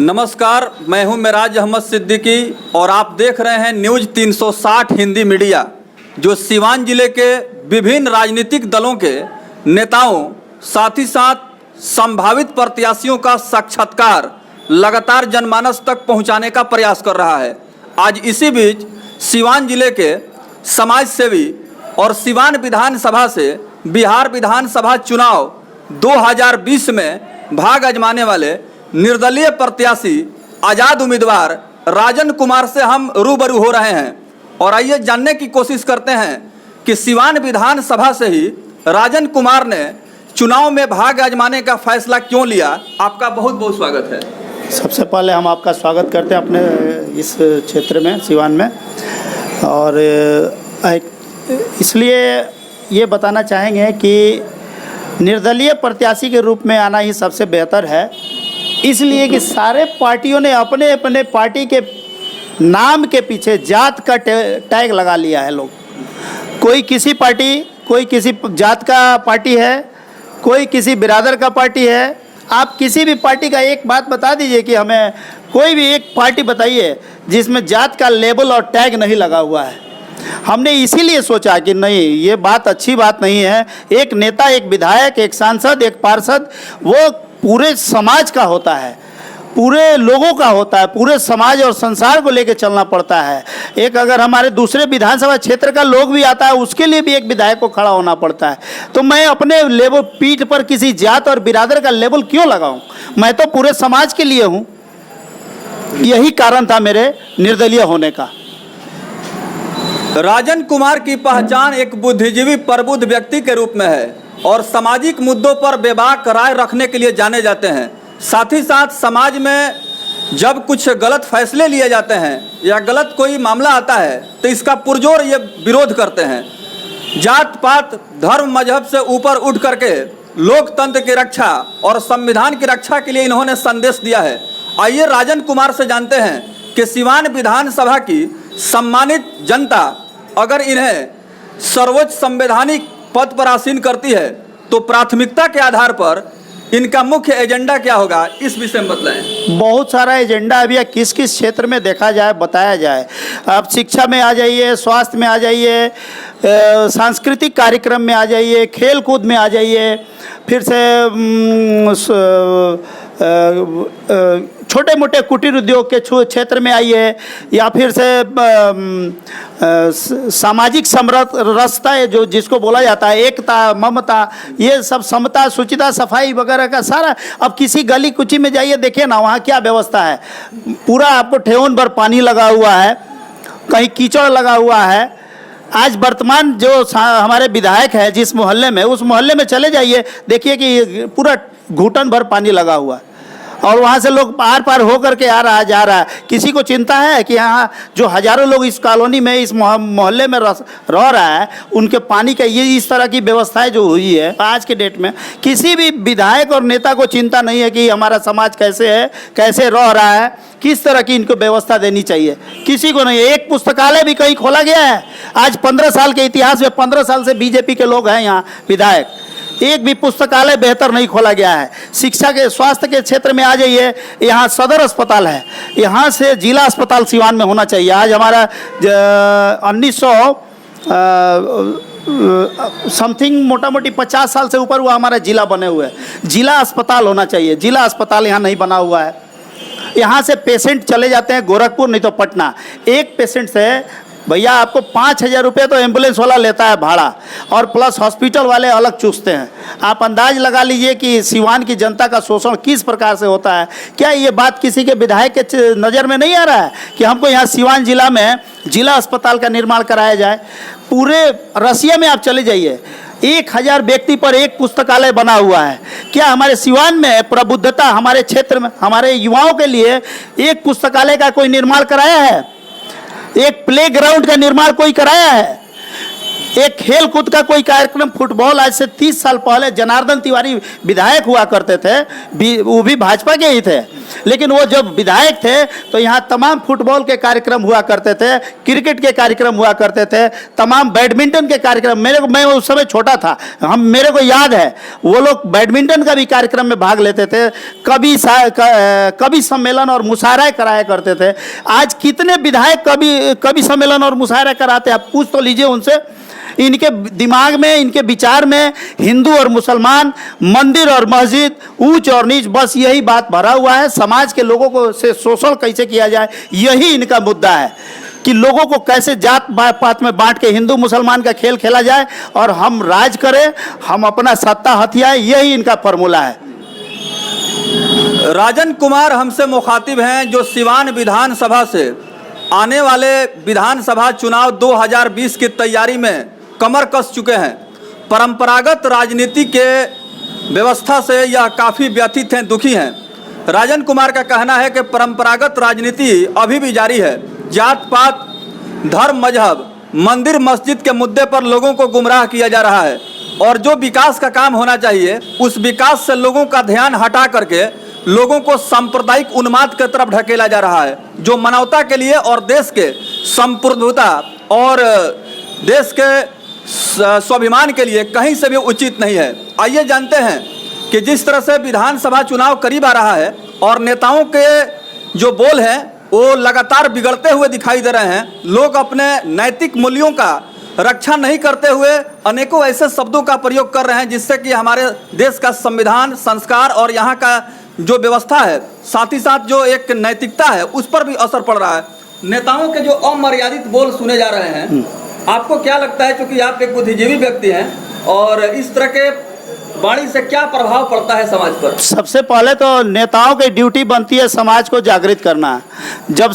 नमस्कार, मैं हूं मेराज अहमद सिद्दीकी और आप देख रहे हैं न्यूज़ 360 हिंदी मीडिया, जो सीवान जिले के विभिन्न राजनीतिक दलों के नेताओं साथ ही साथ संभावित प्रत्याशियों का साक्षात्कार लगातार जनमानस तक पहुंचाने का प्रयास कर रहा है। आज इसी बीच सीवान जिले के समाज सेवी और सीवान विधानसभा से बिहार विधानसभा चुनाव 2020 में भाग आजमाने वाले निर्दलीय प्रत्याशी आज़ाद उम्मीदवार राजन कुमार से हम रूबरू हो रहे हैं और आइए जानने की कोशिश करते हैं कि सीवान विधानसभा से ही राजन कुमार ने चुनाव में भाग आजमाने का फैसला क्यों लिया। आपका बहुत बहुत स्वागत है। सबसे पहले हम आपका स्वागत करते हैं अपने इस क्षेत्र में, सीवान में, और इसलिए ये बताना चाहेंगे कि निर्दलीय प्रत्याशी के रूप में आना ही सबसे बेहतर है, इसलिए कि सारे पार्टियों ने अपने अपने पार्टी के नाम के पीछे जात का टैग लगा लिया है। लोग, कोई किसी पार्टी, कोई किसी जात का पार्टी है, कोई किसी बिरादर का पार्टी है। आप किसी भी पार्टी का एक बात बता दीजिए कि हमें कोई भी एक पार्टी बताइए जिसमें जात का लेबल और टैग नहीं लगा हुआ है। हमने इसीलिए सोचा कि नहीं, ये बात अच्छी बात नहीं है। एक नेता, एक विधायक, एक सांसद, एक पार्षद, वो पूरे समाज का होता है, पूरे लोगों का होता है, पूरे समाज और संसार को लेकर चलना पड़ता है। एक अगर हमारे दूसरे विधानसभा क्षेत्र का लोग भी आता है, उसके लिए भी एक विधायक को खड़ा होना पड़ता है। तो मैं अपने लेबल पीठ पर किसी जात और बिरादर का लेबल क्यों लगाऊं? मैं तो पूरे समाज के लिए हूं। यही कारण था मेरे निर्दलीय होने का। राजन कुमार की पहचान एक बुद्धिजीवी प्रबुद्ध व्यक्ति के रूप में है और सामाजिक मुद्दों पर बेबाक राय रखने के लिए जाने जाते हैं। साथ ही साथ समाज में जब कुछ गलत फैसले लिए जाते हैं या गलत कोई मामला आता है तो इसका पुरजोर ये विरोध करते हैं। जात पात, धर्म, मजहब से ऊपर उठ करके लोकतंत्र की रक्षा और संविधान की रक्षा के लिए इन्होंने संदेश दिया है। आइए राजन कुमार से जानते हैं कि सीवान विधानसभा की सम्मानित जनता अगर इन्हें सर्वोच्च संवैधानिक पद पर आसीन करती है तो प्राथमिकता के आधार पर इनका मुख्य एजेंडा क्या होगा, इस विषय में बताएं। बहुत सारा एजेंडा अभी किस किस क्षेत्र में देखा जाए, बताया जाए। आप शिक्षा में आ जाइए, स्वास्थ्य में आ जाइए, सांस्कृतिक कार्यक्रम में आ जाइए, खेल कूद में आ जाइए, फिर से छोटे मोटे कुटीर उद्योग के क्षेत्र में आइए, या फिर से सामाजिक समरसता है जो जिसको बोला जाता है, एकता, ममता, ये सब, समता, शुचिता, सफाई वगैरह का सारा। अब किसी गली कुची में जाइए, देखिए ना वहाँ क्या व्यवस्था है। पूरा आपको ठेहुन भर पानी लगा हुआ है, कहीं कीचड़ लगा हुआ है। आज वर्तमान जो हमारे विधायक है जिस मोहल्ले में, उस मोहल्ले में चले जाइए, देखिए कि पूरा घुटन भर पानी लगा हुआ है और वहाँ से लोग पार पार हो करके आ रहा है, जा रहा है। किसी को चिंता है कि यहाँ जो हजारों लोग इस कॉलोनी में, इस मोहल्ले में रह रहा है, उनके पानी का ये इस तरह की व्यवस्थाएं जो हुई है आज के डेट में, किसी भी विधायक और नेता को चिंता नहीं है कि हमारा समाज कैसे है, कैसे रह रहा है, किस तरह की इनको व्यवस्था देनी चाहिए, किसी को नहीं है। एक पुस्तकालय भी कहीं खोला गया है? आज 15 साल के इतिहास में 15 साल से बीजेपी के लोग हैं यहाँ विधायक, एक भी पुस्तकालय बेहतर नहीं खोला गया है। शिक्षा के, स्वास्थ्य के क्षेत्र में आ जाइए, यहाँ सदर अस्पताल है, यहाँ से जिला अस्पताल सीवान में होना चाहिए। आज हमारा 1900 समथिंग मोटा मोटी 50 साल से ऊपर हुआ हमारा जिला बने हुए हैं। जिला अस्पताल होना चाहिए, जिला अस्पताल यहाँ नहीं बना हुआ है। यहाँ से पेशेंट चले जाते हैं गोरखपुर, नहीं तो पटना। एक पेशेंट से भैया आपको 5,000 रुपये तो एम्बुलेंस वाला लेता है भाड़ा, और प्लस हॉस्पिटल वाले अलग चूसते हैं। आप अंदाज लगा लीजिए कि सीवान की जनता का शोषण किस प्रकार से होता है। क्या ये बात किसी के विधायक के नज़र में नहीं आ रहा है कि हमको यहाँ सीवान जिला में जिला अस्पताल का निर्माण कराया जाए? पूरे रसिया में आप चले जाइए, 1000 व्यक्ति पर एक पुस्तकालय बना हुआ है। क्या हमारे सीवान में प्रबुद्धता, हमारे क्षेत्र में हमारे युवाओं के लिए एक पुस्तकालय का कोई निर्माण कराया है? एक प्ले ग्राउंड का निर्माण कोई कराया है? एक खेल कूद का कोई कार्यक्रम, फुटबॉल, आज से 30 साल पहले जनार्दन तिवारी विधायक हुआ करते थे, वो भी भाजपा के ही थे, लेकिन वो जब विधायक थे तो यहाँ तमाम फुटबॉल के कार्यक्रम हुआ करते थे, क्रिकेट के कार्यक्रम हुआ करते थे, तमाम बैडमिंटन के कार्यक्रम। मैं उस समय छोटा था, मेरे को याद है वो लोग बैडमिंटन का भी कार्यक्रम में भाग लेते थे, कवि सम्मेलन और मुशायरा कराया करते थे। आज कितने विधायक कवि सम्मेलन और मुशायरा कराते हैं, आप पूछ तो लीजिए उनसे। इनके दिमाग में, इनके विचार में हिंदू और मुसलमान, मंदिर और मस्जिद, ऊंच और नीच, बस यही बात भरा हुआ है। समाज के लोगों को से शोषण कैसे किया जाए, यही इनका मुद्दा है कि लोगों को कैसे जात पात में बांट के हिंदू मुसलमान का खेल खेला जाए और हम राज करें, हम अपना सत्ता हथियाएं, यही इनका फॉर्मूला है। राजन कुमार हमसे मुखातिब हैं, जो सिवान विधानसभा से आने वाले विधानसभा चुनाव 2020 की तैयारी में कमर कस चुके हैं। परंपरागत राजनीति के व्यवस्था से यह काफ़ी व्यथित हैं, दुखी हैं। राजन कुमार का कहना है कि परंपरागत राजनीति अभी भी जारी है। जात पात, धर्म, मजहब, मंदिर मस्जिद के मुद्दे पर लोगों को गुमराह किया जा रहा है और जो विकास का काम होना चाहिए उस विकास से लोगों का ध्यान हटा करके लोगों को सांप्रदायिक उन्माद की तरफ ढकेला जा रहा है, जो मानवता के लिए और देश के संप्रभुता और देश के स्वाभिमान के लिए कहीं से भी उचित नहीं है। आइए जानते हैं कि जिस तरह से विधानसभा चुनाव करीब आ रहा है और नेताओं के जो बोल हैं वो लगातार बिगड़ते हुए दिखाई दे रहे हैं। लोग अपने नैतिक मूल्यों का रक्षा नहीं करते हुए अनेकों ऐसे शब्दों का प्रयोग कर रहे हैं जिससे कि हमारे देश का संविधान, संस्कार और यहाँ का जो व्यवस्था है, साथ ही साथ जो एक नैतिकता है, उस पर भी असर पड़ रहा है। नेताओं के जो अमर्यादित बोल सुने जा रहे हैं, आपको क्या लगता है, क्योंकि आप एक बुद्धिजीवी व्यक्ति हैं, और इस तरह के वाणी से क्या प्रभाव पड़ता है समाज पर? सबसे पहले तो नेताओं की ड्यूटी बनती है समाज को जागृत करना। जब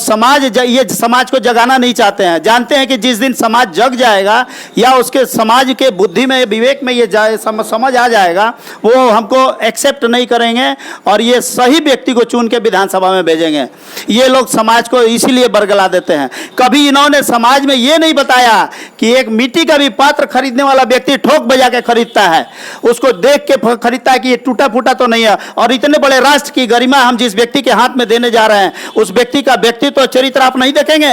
ये समाज को जगाना नहीं चाहते हैं, जानते हैं कि जिस दिन समाज जग जाएगा या उसके समाज के बुद्धि में, विवेक में ये समझ आ जाएगा, वो हमको एक्सेप्ट नहीं करेंगे और ये सही व्यक्ति को चुन के विधानसभा में भेजेंगे। ये लोग समाज को इसीलिए बरगला देते हैं। कभी इन्होंने समाज में ये नहीं बताया कि एक मिट्टी का भी पात्र खरीदने वाला व्यक्ति ठोक बजा के खरीदता है, उसको देख के खरीदता है कि ये टूटा फूटा तो नहीं है। और इतने बड़े राष्ट्र की गरिमा हम जिस व्यक्ति के हाथ में देने जा रहे हैं, उस व्यक्ति का व्यक्तित्व और चरित्र आप नहीं देखेंगे।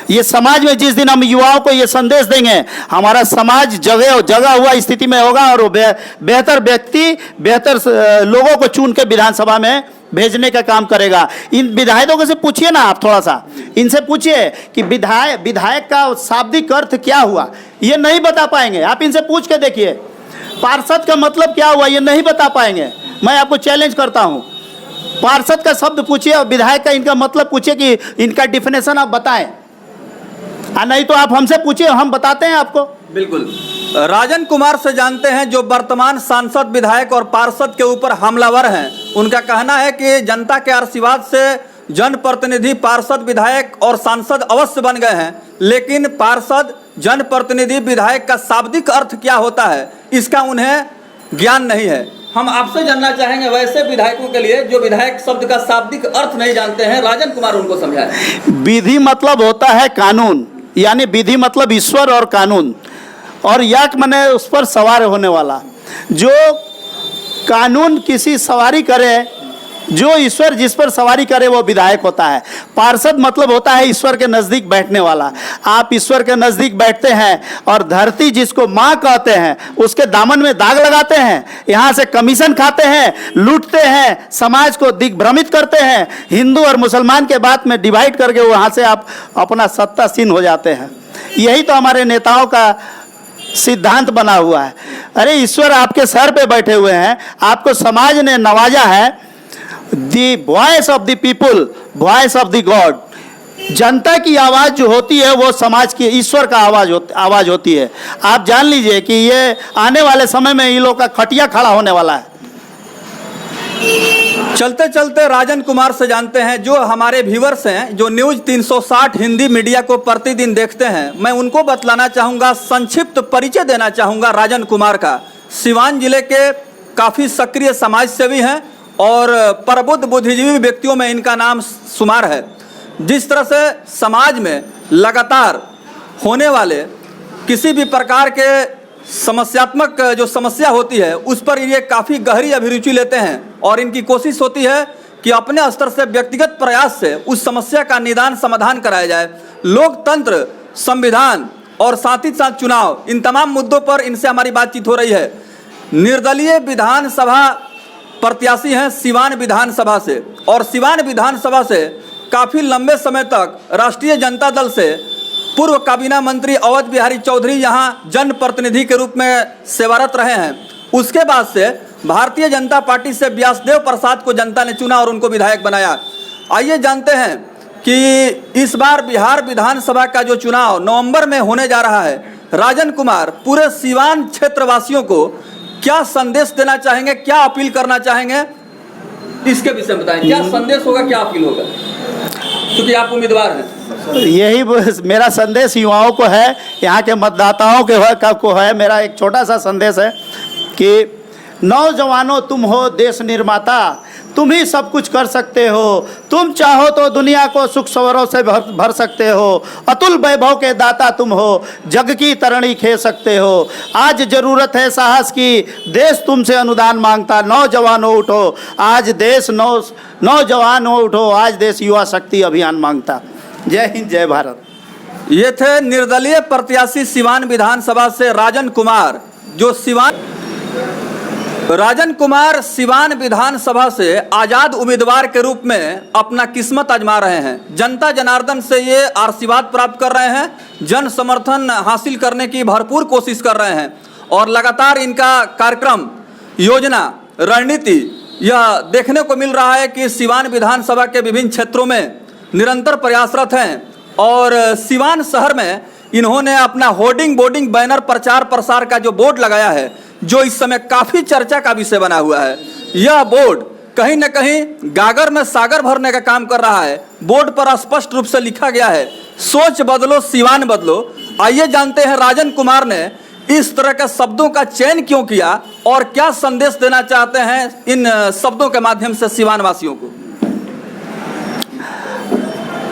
ये समाज में जिस दिन हम युवाओं को ये संदेश देंगे, हमारा समाज जगा हुआ स्थिति में होगा और वो बेहतर व्यक्ति, बेहतर लोगों को चुन के विधानसभा में भेजने का काम करेगा। इन विधायकों से पूछिए ना, आप थोड़ा सा इनसे पूछिए कि विधायक का शाब्दिक अर्थ क्या हुआ, ये नहीं बता पाएंगे। आप इनसे पूछ के देखिए पार्षद का मतलब क्या हुआ, ये नहीं बता पाएंगे। मैं आपको चैलेंज करता हूं, पार्षद का शब्द पूछिए और विधायक का इनका मतलब पूछिए कि इनका डिफिनेशन आप बताएं, नहीं तो आप हमसे पूछिए, हम बताते हैं आपको। बिल्कुल। राजन कुमार से जानते हैं, जो वर्तमान सांसद, विधायक और पार्षद के ऊपर हमलावर हैं। उनका कहना है कि जनता के आशीर्वाद से जनप्रतिनिधि, पार्षद, विधायक और सांसद अवश्य बन गए हैं, लेकिन पार्षद, जनप्रतिनिधि, विधायक का शाब्दिक अर्थ क्या होता है इसका उन्हें ज्ञान नहीं है। हम आपसे जानना चाहेंगे वैसे विधायकों के लिए जो विधायक शब्द का शाब्दिक अर्थ नहीं जानते हैं, राजन कुमार उनको समझाएं। विधि मतलब होता है कानून, यानी विधि मतलब ईश्वर और कानून, और याक माने उस पर सवार होने वाला। जो कानून किसी सवारी करे, जो ईश्वर जिस पर सवारी करे वो विधायक होता है। पार्षद मतलब होता है ईश्वर के नज़दीक बैठने वाला। आप ईश्वर के नज़दीक बैठते हैं और धरती जिसको माँ कहते हैं उसके दामन में दाग लगाते हैं, यहाँ से कमीशन खाते हैं, लूटते हैं, समाज को दिग्भ्रमित करते हैं, हिंदू और मुसलमान के बात में डिवाइड करके वहाँ से आप अपना सत्तासीन हो जाते हैं। यही तो हमारे नेताओं का सिद्धांत बना हुआ है। अरे ईश्वर आपके सर पे बैठे हुए हैं, आपको समाज ने नवाजा है। The voice of the people, voice of the God. जनता की आवाज़ जो होती है वो समाज की, ईश्वर का आवाज़ होती है। आप जान लीजिए कि ये आने वाले समय में इन लोगों का खटिया खड़ा होने वाला है। चलते चलते राजन कुमार से जानते हैं, जो हमारे व्यूअर्स हैं, जो न्यूज़ 360 हिंदी मीडिया को प्रतिदिन देखते हैं, मैं उनको बतलाना चाहूँगा, संक्षिप्त परिचय देना चाहूँगा राजन कुमार का। सिवान जिले के काफ़ी सक्रिय समाज सेवी हैं और प्रबुद्ध बुद्धिजीवी व्यक्तियों में इनका नाम शुमार है। जिस तरह से समाज में लगातार होने वाले किसी भी प्रकार के समस्यात्मक जो समस्या होती है उस पर ये काफ़ी गहरी अभिरुचि लेते हैं और इनकी कोशिश होती है कि अपने स्तर से व्यक्तिगत प्रयास से उस समस्या का निदान समाधान कराया जाए। लोकतंत्र, संविधान और साथ ही साथ चुनाव, इन तमाम मुद्दों पर इनसे हमारी बातचीत हो रही है। निर्दलीय विधानसभा प्रत्याशी हैं सिवान विधानसभा से, और सिवान विधानसभा से काफ़ी लंबे समय तक राष्ट्रीय जनता दल से पूर्व काबीना मंत्री अवध बिहारी चौधरी यहाँ जनप्रतिनिधि के रूप में सेवारत रहे हैं। उसके बाद से भारतीय जनता पार्टी से व्यासदेव प्रसाद को जनता ने चुना और उनको विधायक बनाया। आइए जानते हैं कि इस बार बिहार विधानसभा का जो चुनाव नवंबर में होने जा रहा है, राजन कुमार पूरे सिवान क्षेत्रवासियों को क्या संदेश देना चाहेंगे, क्या अपील करना चाहेंगे, इसके विषय में बताएं। क्या संदेश होगा, क्या अपील होगा, क्योंकि आप उम्मीदवार हैं। यही मेरा संदेश युवाओं को है, यहाँ के मतदाताओं को है। मेरा एक छोटा सा संदेश है कि नौजवानों, तुम हो देश निर्माता, तुम ही सब कुछ कर सकते हो। तुम चाहो तो दुनिया को सुख सवरों से भर सकते हो। अतुल वैभव के दाता तुम हो, जग की तरणी खेल सकते हो। आज जरूरत है साहस की, देश तुमसे अनुदान मांगता। नौजवानों उठो, आज देश नौजवानों उठो, आज देश युवा शक्ति अभियान मांगता। जय हिंद, जय भारत। ये थे निर्दलीय प्रत्याशी सिवान विधानसभा से राजन कुमार सिवान विधानसभा से आज़ाद उम्मीदवार के रूप में अपना किस्मत आजमा रहे हैं। जनता जनार्दन से ये आशीर्वाद प्राप्त कर रहे हैं, जन समर्थन हासिल करने की भरपूर कोशिश कर रहे हैं और लगातार इनका कार्यक्रम, योजना, रणनीति यह देखने को मिल रहा है कि सिवान विधानसभा के विभिन्न क्षेत्रों में निरंतर प्रयासरत हैं। और सिवान शहर में इन्होंने अपना होर्डिंग, बोर्डिंग, बैनर, प्रचार प्रसार का जो बोर्ड लगाया है, जो इस समय काफ़ी चर्चा का विषय बना हुआ है। यह बोर्ड कहीं न कहीं गागर में सागर भरने का काम कर रहा है। बोर्ड पर स्पष्ट रूप से लिखा गया है, सोच बदलो सिवान बदलो। आइए जानते हैं राजन कुमार ने इस तरह के शब्दों का चयन क्यों किया और क्या संदेश देना चाहते हैं इन शब्दों के माध्यम से सिवान वासियों को।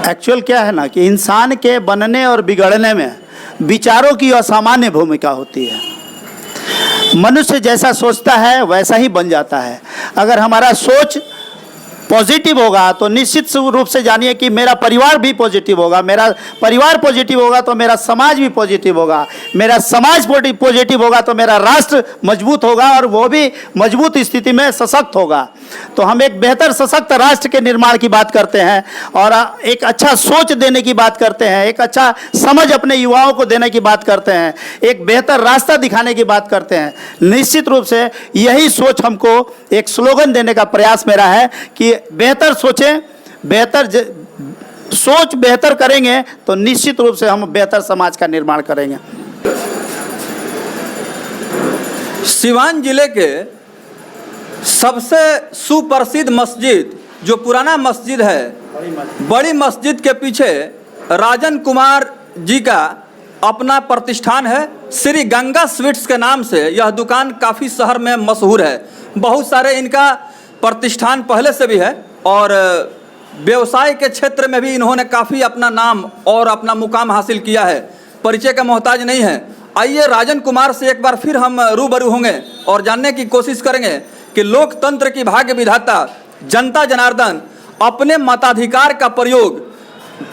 एक्चुअल क्या है ना कि इंसान के बनने और बिगड़ने में विचारों की असामान्य भूमिका होती है। मनुष्य जैसा सोचता है वैसा ही बन जाता है। अगर हमारा सोच पॉजिटिव होगा तो निश्चित रूप से जानिए कि मेरा परिवार भी पॉजिटिव होगा। मेरा परिवार पॉजिटिव होगा तो मेरा समाज भी पॉजिटिव होगा। मेरा समाज पॉजिटिव होगा तो मेरा राष्ट्र मजबूत होगा और वो भी मजबूत स्थिति में सशक्त होगा। तो हम एक बेहतर सशक्त राष्ट्र के निर्माण की बात करते हैं और एक अच्छा सोच देने की बात करते हैं, एक अच्छा समझ अपने युवाओं को देने की बात करते हैं, एक बेहतर रास्ता दिखाने की बात करते हैं। निश्चित रूप से यही सोच हमको एक स्लोगन देने का प्रयास मेरा है कि बेहतर सोचें, सोच बेहतर करेंगे तो निश्चित रूप से हम बेहतर समाज का निर्माण करेंगे। सिवान जिले के सबसे सुप्रसिद्ध मस्जिद जो पुराना मस्जिद है, बड़ी मस्जिद के पीछे राजन कुमार जी का अपना प्रतिष्ठान है। श्री गंगा स्वीट्स के नाम से यह दुकान काफ़ी शहर में मशहूर है। बहुत सारे इनका प्रतिष्ठान पहले से भी है और व्यवसाय के क्षेत्र में भी इन्होंने काफ़ी अपना नाम और अपना मुकाम हासिल किया है। परिचय का मोहताज नहीं है। आइए राजन कुमार से एक बार फिर हम रूबरू होंगे और जानने की कोशिश करेंगे कि लोकतंत्र की भाग्य विधाता जनता जनार्दन अपने मताधिकार का प्रयोग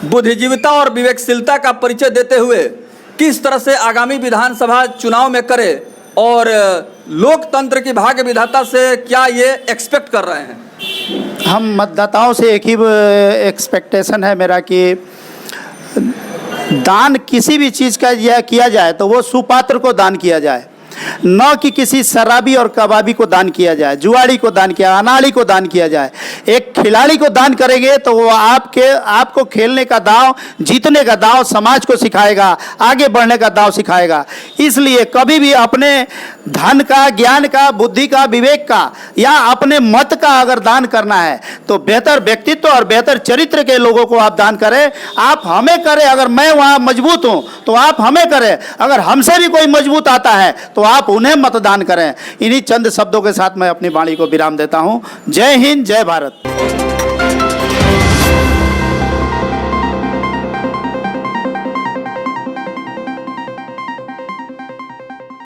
बुद्धिजीविता और विवेकशीलता का परिचय देते हुए किस तरह से आगामी विधानसभा चुनाव में करे और लोकतंत्र की भाग्य विधाता से क्या ये एक्सपेक्ट कर रहे हैं। हम मतदाताओं से एक ही एक्सपेक्टेशन है मेरा कि दान किसी भी चीज़ का यह किया जाए तो वो सुपात्र को दान किया जाए, न कि किसी शराबी और कबाबी को दान किया जाए, जुआड़ी को दान किया, अनाड़ी को दान किया जाए। एक खिलाड़ी को दान करेंगे तो वो आपको खेलने का दांव, जीतने का दांव समाज को सिखाएगा, आगे बढ़ने का दांव सिखाएगा। इसलिए कभी भी अपने धन का, ज्ञान का, बुद्धि का, विवेक का या अपने मत का अगर दान करना है तो बेहतर व्यक्तित्व और बेहतर चरित्र के लोगों को आप दान करें। आप हमें करें, अगर मैं वहाँ मजबूत हूँ तो आप हमें करें, अगर हमसे भी कोई मजबूत आता है तो आप उन्हें मतदान करें। इन्हीं चंद शब्दों के साथ मैं अपनी वाणी को विराम देता हूँ। जय हिंद, जय भारत।